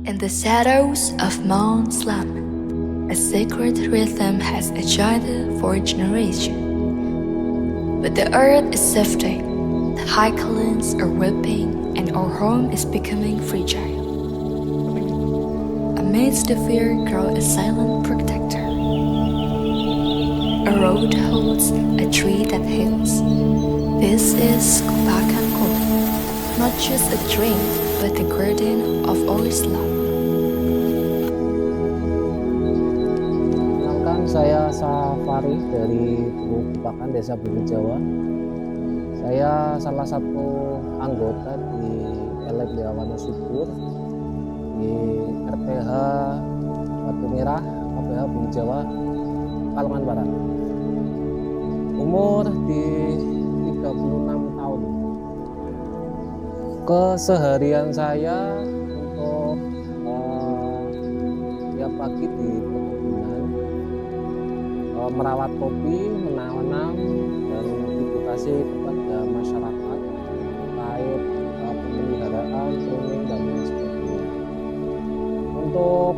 In the shadows of Mount Slam, a sacred rhythm has agitated for generations. But the earth is shifting, the highlands are weeping, and our home is becoming fragile. Amidst the fear grows a silent protector. A road holds a tree that heals. This is Kupakan Kopi, not just a drink, but the guardian of our Islam. Kenalkan, saya Safari dari Kupakan Desa Bumi Jawa. Saya salah satu anggota di LMDH Wonosubur di RPH Batu Merah, KPH Bumi Jawa, Pekalongan Barat. Umur di 36 tahun. Keseharian saya untuk tiap pagi di perkebunan, merawat kopi, menanam, dan edukasi kepada masyarakat terkait pemeliharaan, pruning, dan lain sebagainya. Untuk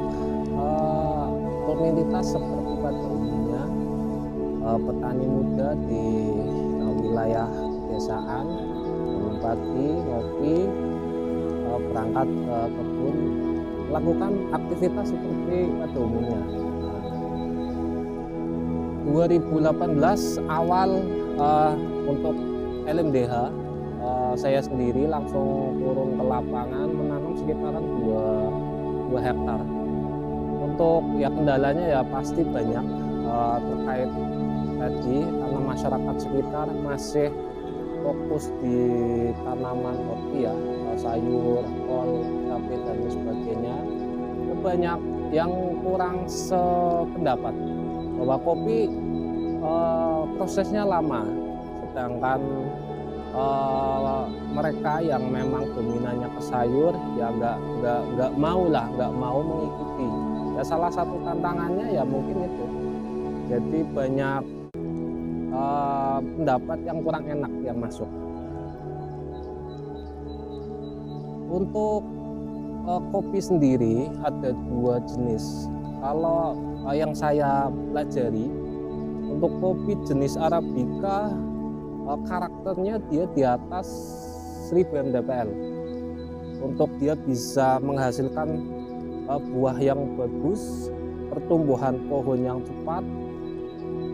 komunitas seperti pada umumnya, petani muda di wilayah pedesaan, bangun pagi, ngopi, berangkat ke kebun, melakukan aktivitas seperti pada umumnya. 2018 awal untuk LMDH, saya sendiri langsung turun ke lapangan menanam sekitaran 2 hektar. Untuk kendalanya pasti banyak, terkait tadi karena masyarakat sekitar masih fokus di tanaman kopi sayur, kol, cabai, dan sebagainya. Banyak yang kurang sependapat bahwa kopi prosesnya lama, sedangkan mereka yang memang dominannya ke sayur nggak mau mengikuti. Salah satu tantangannya mungkin itu. Jadi banyak pendapat yang kurang enak yang masuk. Untuk kopi sendiri ada 2 jenis. Kalau yang saya pelajari, untuk kopi jenis Arabica, karakternya dia di atas 1000 mdpl. Untuk dia bisa menghasilkan buah yang bagus, pertumbuhan pohon yang cepat,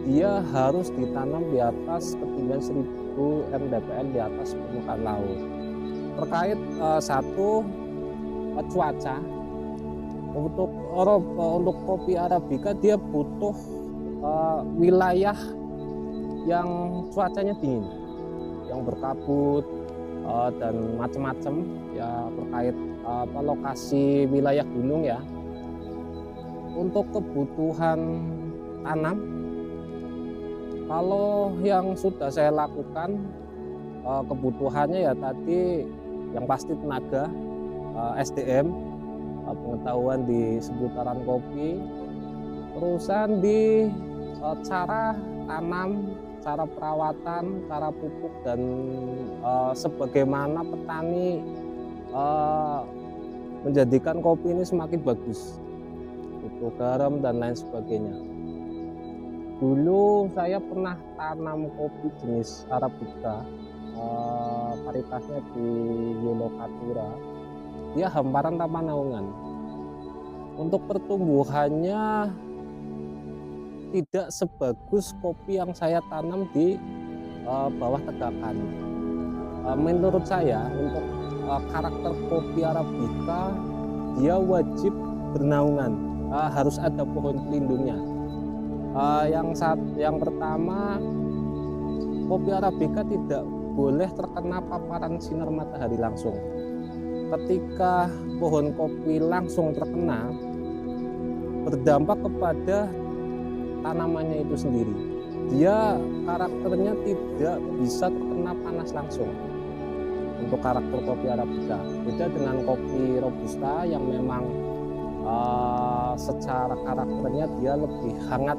dia harus ditanam di atas ketinggian 1000 mdpl di atas permukaan laut. Terkait satu, cuaca. Untuk kopi Arabica dia butuh wilayah yang cuacanya dingin, yang berkabut dan macam-macam terkait lokasi wilayah gunung ya. Untuk kebutuhan tanam, kalau yang sudah saya lakukan, kebutuhannya tadi yang pasti tenaga, SDM, pengetahuan di seputaran kopi, terusan di cara tanam, cara perawatan, cara pupuk, dan sebagaimana petani menjadikan kopi ini semakin bagus, butuh garam dan lain sebagainya. Dulu saya pernah tanam kopi jenis Arabica, varietasnya di Yolokatura. Dia hamparan tanpa naungan. Untuk pertumbuhannya tidak sebagus kopi yang saya tanam di bawah tegakan. Menurut saya untuk karakter kopi Arabica, dia wajib bernaungan, harus ada pohon pelindungnya. Yang pertama, kopi Arabica tidak boleh terkena paparan sinar matahari langsung. Ketika pohon kopi langsung terkena, berdampak kepada tanamannya itu sendiri. Dia karakternya tidak bisa terkena panas langsung. Untuk karakter kopi Arabica beda dengan kopi Robusta yang memang secara karakternya dia lebih hangat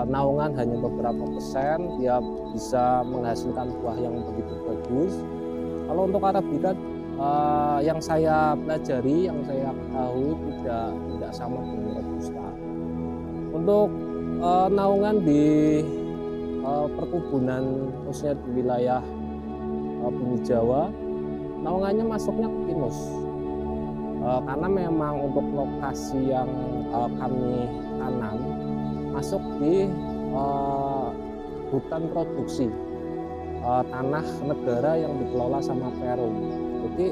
naungan hanya beberapa persen, dia bisa menghasilkan buah yang begitu bagus. Kalau untuk Arabica yang saya pelajari, yang saya ketahui tidak sama dengan robusta. Untuk naungan di perkebunan khususnya di wilayah Bumi Jawa, naungannya masuknya ke pinus. Karena memang untuk lokasi yang kami tanam masuk di hutan produksi tanah negara yang dikelola sama Perum. Jadi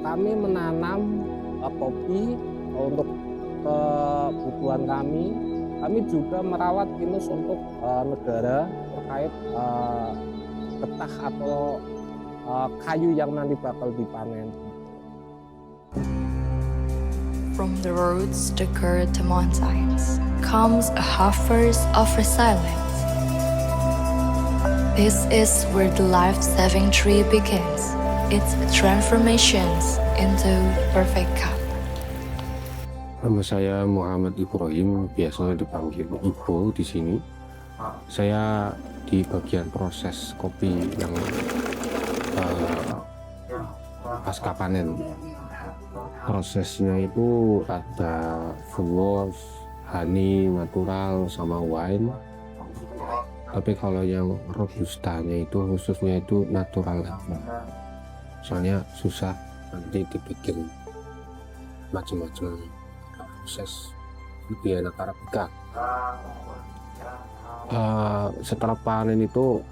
kami menanam kopi untuk kebutuhan kami. Kami juga merawat pinus untuk negara terkait getah atau kayu yang nanti bakal dipanen. From the roots to curd to mountains comes a harvest of resilience. This is where the life-saving tree begins its transformations into the perfect cup. Nama saya Muhammad Ibrahim, biasanya dipanggil Ibo di sini. Saya di bagian proses kopi yang pasca panen. Prosesnya itu ada full wash, honey, natural, sama wine. Tapi kalau yang robustanya itu khususnya itu natural aja. Soalnya susah nanti dibikin macam-macam proses lebih enak Arabica. Setelah panen itu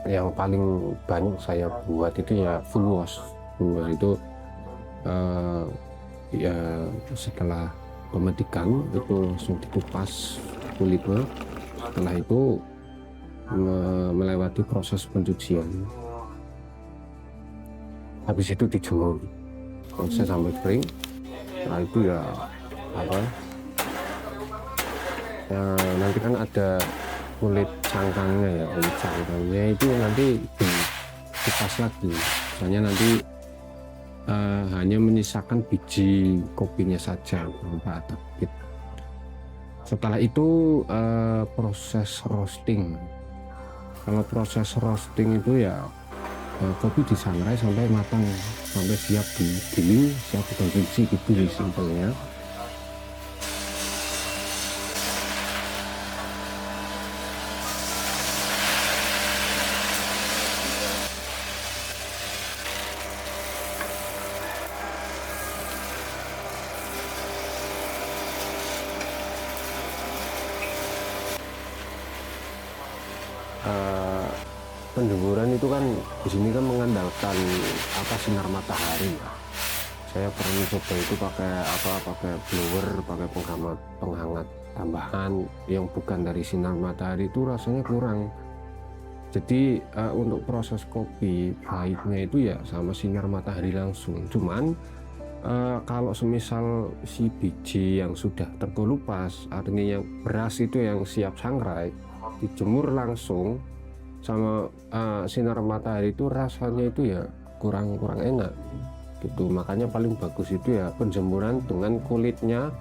yang paling banyak saya buat itu ya full wash. Full wash itu ya setelah pemetikan itu langsung dikupas kulitnya. Setelah itu melewati proses pencucian, habis itu dijemur proses sampai kering. Setelah itu ya nanti kan ada kulit cangkangnya itu nanti dikupas lagi, soalnya nanti hanya menyisakan biji kopinya saja tanpa ada bit. Setelah itu proses roasting. Kalau proses roasting itu ya kopi disangrai sampai matang, sampai siap digiling, siap dikonsumsi, gitu simpelnya. Penjemuran itu kan di sini kan mengandalkan sinar matahari. Saya pernah coba itu pakai blower, pakai penghangat tambahan yang bukan dari sinar matahari, itu rasanya kurang. Jadi untuk proses kopi baiknya itu ya sama sinar matahari langsung. Cuman kalau semisal si biji yang sudah terkelupas, artinya yang beras itu yang siap sangrai, dijemur langsung sama sinar matahari, itu rasanya itu ya kurang enak gitu. Makanya paling bagus itu ya penjemuran dengan kulitnya,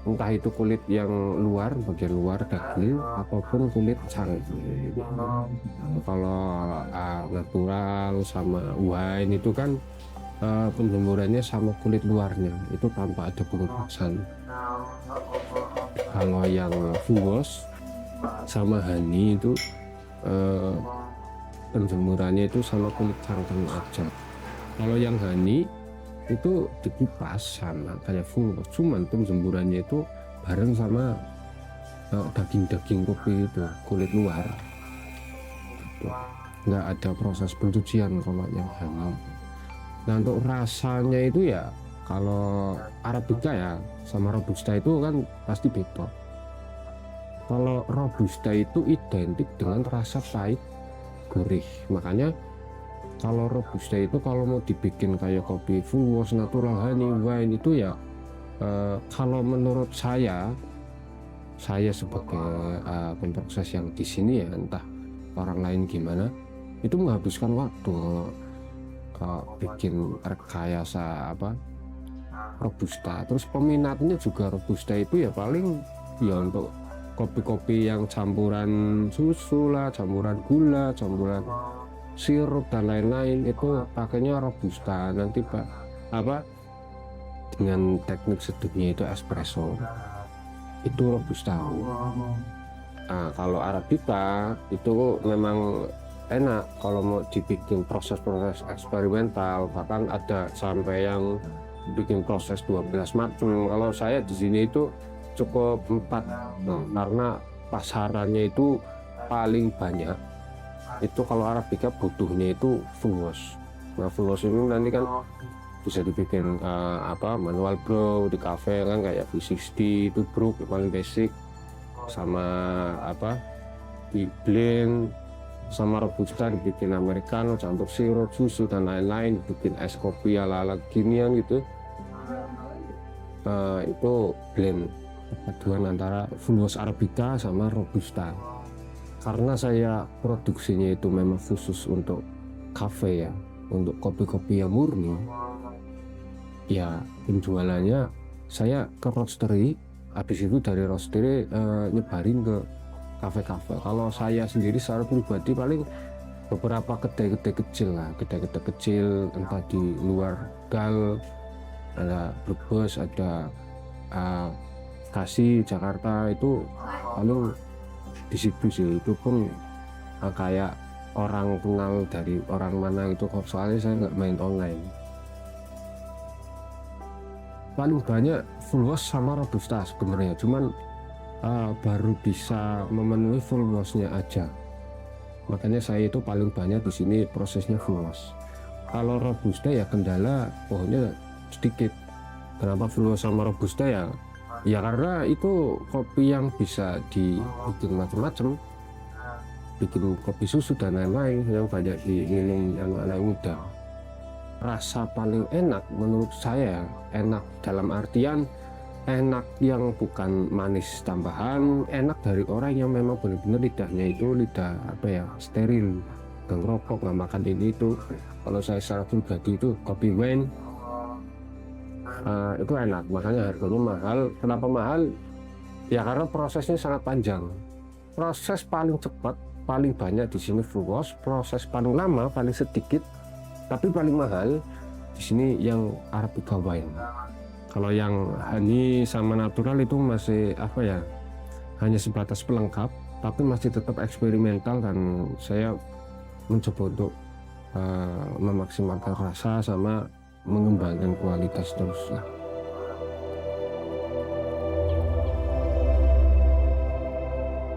entah itu kulit yang luar, bagian luar daging, ataupun kulit cang. Kalau natural sama wine itu kan penjemurannya sama kulit luarnya, itu tanpa ada pengupasan. Kalau yang full wash sama honey itu penjemurannya itu sama kulit cangkang aja. Kalau yang honey itu dikupas sama kayak full wash, cuman penjemurannya itu bareng sama daging kopi itu, kulit luar. Nggak ada proses pencucian kalau yang honey. Nah untuk rasanya itu ya kalau Arabica ya sama Robusta itu kan pasti beda. Kalau Robusta itu identik dengan rasa pahit gurih, makanya kalau Robusta itu kalau mau dibikin kayak kopi full wash, natural, honey, wine itu ya kalau menurut saya sebagai pemproses yang di sini ya, entah orang lain gimana, itu menghabiskan waktu bikin rekayasa Robusta. Terus peminatnya juga Robusta itu ya paling ya untuk kopi-kopi yang campuran susu lah, campuran gula, campuran sirup dan lain-lain itu pakainya robusta. Nanti dengan teknik seduhnya itu espresso, itu robusta. Nah, kalau arabica itu memang enak kalau mau dibikin proses-proses eksperimental, bahkan ada sampai yang bikin proses 12 macam. Kalau saya di sini itu cukup 4, karena pasarannya itu paling banyak itu kalau arabica butuhnya itu full wash. Nah, full wash ini nanti kan bisa dibikin manual brew di cafe kan, kayak V60 itu brew paling basic, sama di blend sama robusta dibikin americano, campur sirup, susu dan lain-lain, bikin es kopi ala-ala ginian gitu. Itu blend perpaduan antara full wash arabica sama robusta. Karena saya produksinya itu memang khusus untuk kafe ya, untuk kopi-kopi yang murni, ya penjualannya saya ke roastery, habis itu dari roastery nyebarin ke kafe-kafe. Kalau saya sendiri secara pribadi paling beberapa kedai-kedai kecil lah, kedai-kedai kecil entah di luar Gal, ada Brebes, ada Bekasi, Jakarta, itu paling di situ sih. Itu pun kayak orang kenal dari orang mana itu, soalnya saya nggak main online. Paling banyak full wash sama robusta sebenarnya, cuman baru bisa memenuhi full washnya aja, makanya saya itu paling banyak di sini prosesnya full wash. Kalau robusta ya kendala pohonnya sedikit. Kenapa full wash sama robusta ya karena itu kopi yang bisa dibikin macam-macam, bikin kopi susu dan lain-lain yang banyak diminum anak-anak muda. Rasa paling enak menurut saya, enak dalam artian enak yang bukan manis tambahan, enak dari orang yang memang benar-benar lidahnya itu lidah steril, nggak ngerokok, nggak makan ini itu. Kalau saya secara pribadi itu kopi wine itu enak, makanya harganya mahal. Kenapa mahal? Ya karena prosesnya sangat panjang. Proses paling cepat, paling banyak di sini full wash. Proses paling lama, paling sedikit, tapi paling mahal di sini yang arabica wine. Kalau yang honey sama natural itu masih hanya sebatas pelengkap, tapi masih tetap eksperimental, dan saya mencoba untuk memaksimalkan rasa sama mengembangkan kualitas terus lah.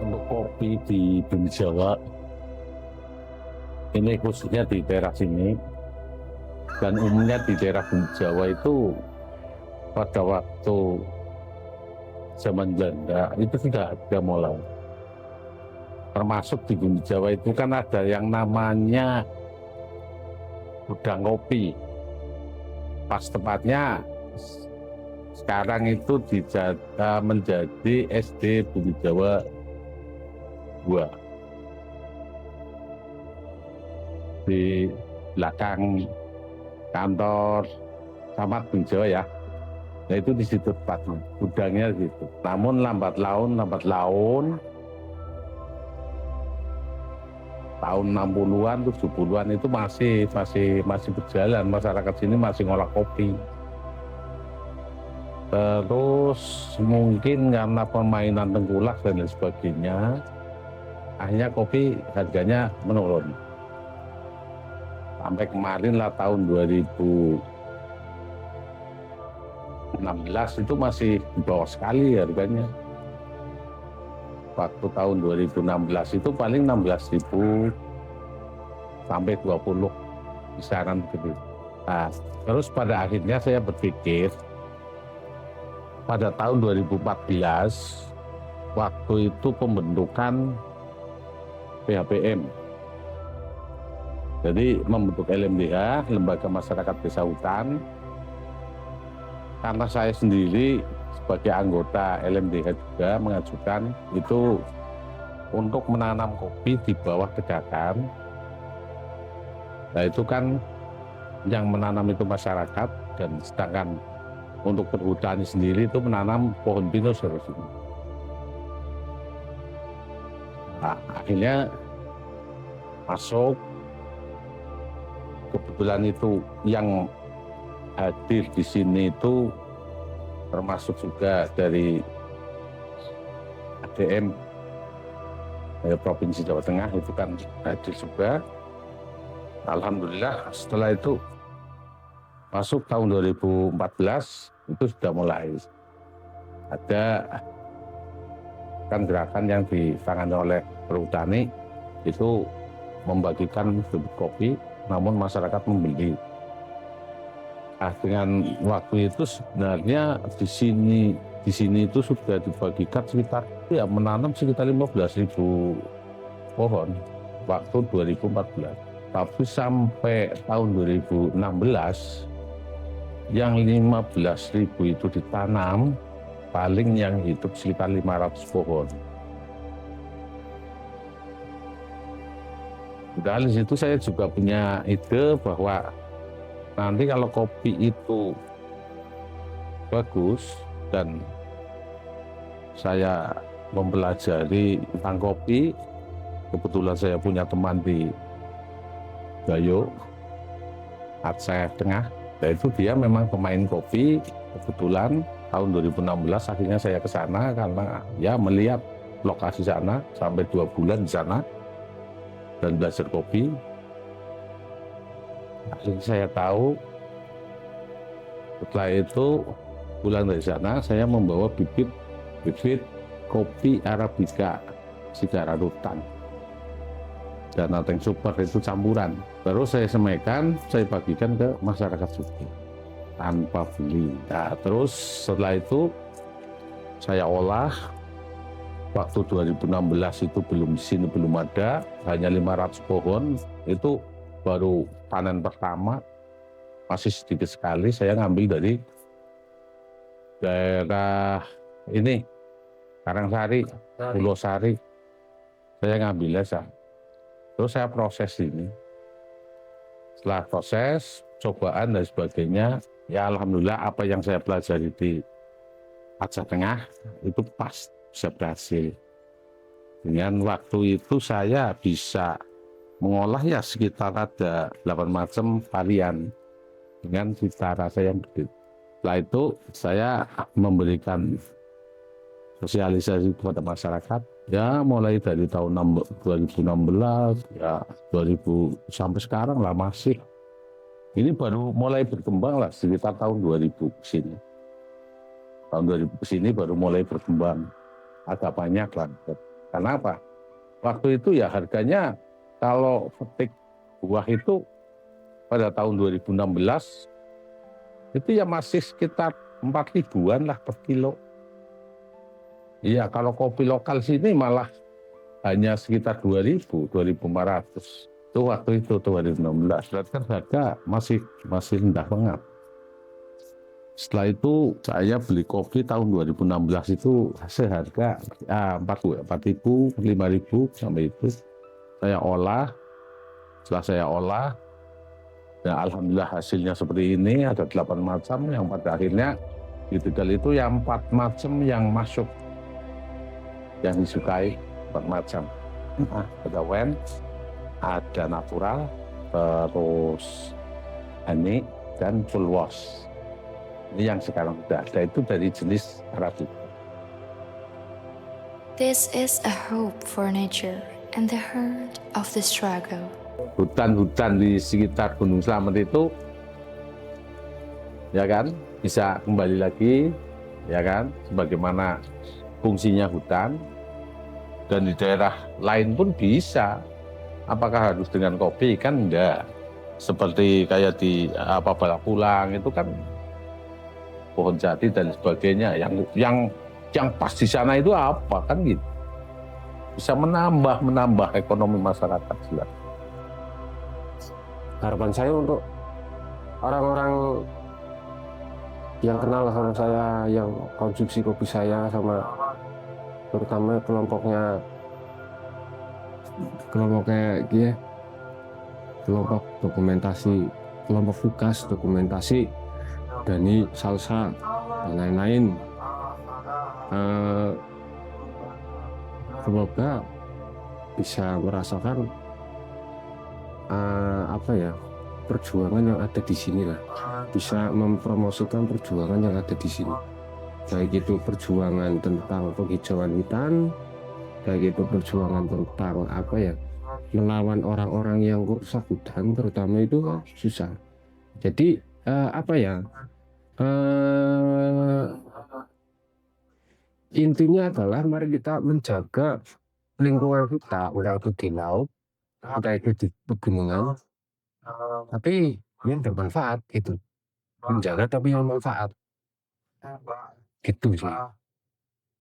Untuk kopi di Bumi Jawa ini, khususnya di daerah sini dan umumnya di daerah Bumi Jawa itu, pada waktu zaman Belanda itu sudah ada mulai. Termasuk di Bumi Jawa itu kan ada yang namanya gudang kopi. Pas tepatnya sekarang itu menjadi SD Bumi Jawa 2 di belakang kantor Camat Bumi Jawa ya. Nah itu di situ tepatnya, gudangnya di situ. Namun lambat laun tahun 60-an, 70-an itu masih berjalan, masyarakat sini masih ngolah kopi. Terus mungkin karena permainan tengkulak dan lain sebagainya, akhirnya kopi harganya menurun. Sampai kemarin lah tahun 2016 itu masih di bawah sekali harganya. Waktu tahun 2016 itu paling 16.000 sampai 20 kisaran gitu. Nah, terus pada akhirnya saya berpikir pada tahun 2014 waktu itu pembentukan PHPM. Jadi membentuk LMDH, Lembaga Masyarakat Desa Hutan. Karena saya sendiri sebagai anggota LMDH juga mengajukan itu untuk menanam kopi di bawah tegakan. Nah itu kan yang menanam itu masyarakat, dan sedangkan untuk perhutani sendiri itu menanam pohon pinus harusnya. Nah, akhirnya masuk kebetulan itu yang hadir di sini itu termasuk juga dari ADM Provinsi Jawa Tengah, itu kan hadir juga. Alhamdulillah setelah itu masuk tahun 2014 itu sudah mulai ada kan gerakan yang ditangani oleh Perhutani, itu membagikan bibit kopi namun masyarakat membeli. Nah, dengan waktu itu sebenarnya di sini itu sudah dibagikan sekitar ya menanam sekitar 15.000 pohon waktu 2014. Tapi sampai tahun 2016 yang 15.000 itu ditanam, paling yang hidup sekitar 500 pohon. Dari situ saya juga punya ide bahwa nanti kalau kopi itu bagus dan saya mempelajari tentang kopi, kebetulan saya punya teman di Gayo, Aceh Tengah, yaitu dia memang pemain kopi. Kebetulan tahun 2016 akhirnya saya ke sana karena ya melihat lokasi sana sampai 2 bulan di sana dan belajar kopi. Akhirnya saya tahu, setelah itu pulang dari sana saya membawa bibit kopi Arabica Sigara Rutan dan Ateng Super itu campuran. Terus saya semaikan, saya bagikan ke masyarakat Suki tanpa beli. Nah, terus setelah itu saya olah. Waktu 2016 itu di sini belum ada, hanya 500 pohon. Itu baru panen pertama, masih sedikit sekali. Saya ngambil dari daerah ini, Karangsari, Pulau Sari. Saya ngambilnya saya. Terus saya proses ini. Setelah proses, cobaan dan sebagainya, ya alhamdulillah apa yang saya pelajari di Aceh Tengah itu pas bisa berhasil. Dengan waktu itu saya bisa mengolah ya sekitar ada 8 macam varian dengan cita rasa yang berbeda. Setelah itu saya memberikan sosialisasi kepada masyarakat ya mulai dari tahun 2016 ya 2000 sampai sekarang lah masih. Ini baru mulai berkembang lah sekitar tahun 2000 ke sini. Tahun 2000 ke sini baru mulai berkembang agak banyak lah. Kenapa? Waktu itu ya harganya kalau petik buah itu pada tahun 2016 itu ya masih sekitar 4.000-an lah per kilo. Iya, kalau kopi lokal sini malah hanya sekitar 2.000, 2.500. Itu waktu itu 2016. Berarti kan harga masih rendah banget. Setelah itu saya beli kopi tahun 2016 itu seharga 4.000, 5.000 sampai itu. Saya olah. Setelah saya olah, ya alhamdulillah hasilnya seperti ini, ada 8 macam yang pada akhirnya di Tegal itu yang 4 macam yang masuk, yang disukai 4 macam. Ada wen, ada natural, terus honey, dan full wash. Ini yang sekarang sudah ada, itu dari jenis Arabica. This is a hope for nature and the heart of the struggle. Hutan-hutan di sekitar Gunung Slamet itu, ya kan, bisa kembali lagi, ya kan, sebagaimana fungsinya hutan. Dan di daerah lain pun bisa. Apakah harus dengan kopi? Kan enggak. Seperti kayak di Balapulang itu kan pohon jati dan sebagainya. Yang pas di sana itu apa kan gitu. Bisa menambah ekonomi masyarakat jelas. Harapan saya untuk orang-orang yang kenal sama saya, yang konsumsi kopi saya, sama terutama kelompok kayak kelompok dokumentasi, kelompok Fugas dokumentasi, Dani Salsa dan lain-lain. Semoga bisa merasakan perjuangan yang ada di sini lah, bisa mempromosikan perjuangan yang ada di sini, baik itu perjuangan tentang penghijauan hutan, baik itu perjuangan tentang apa ya, melawan orang-orang yang rusak hutan, terutama itu kan susah. Jadi apa ya, intinya adalah mari kita menjaga lingkungan kita, entah itu di laut, entah itu di pegunungan, tapi yang bermanfaat gitu, menjaga tapi yang manfaat gitu sih.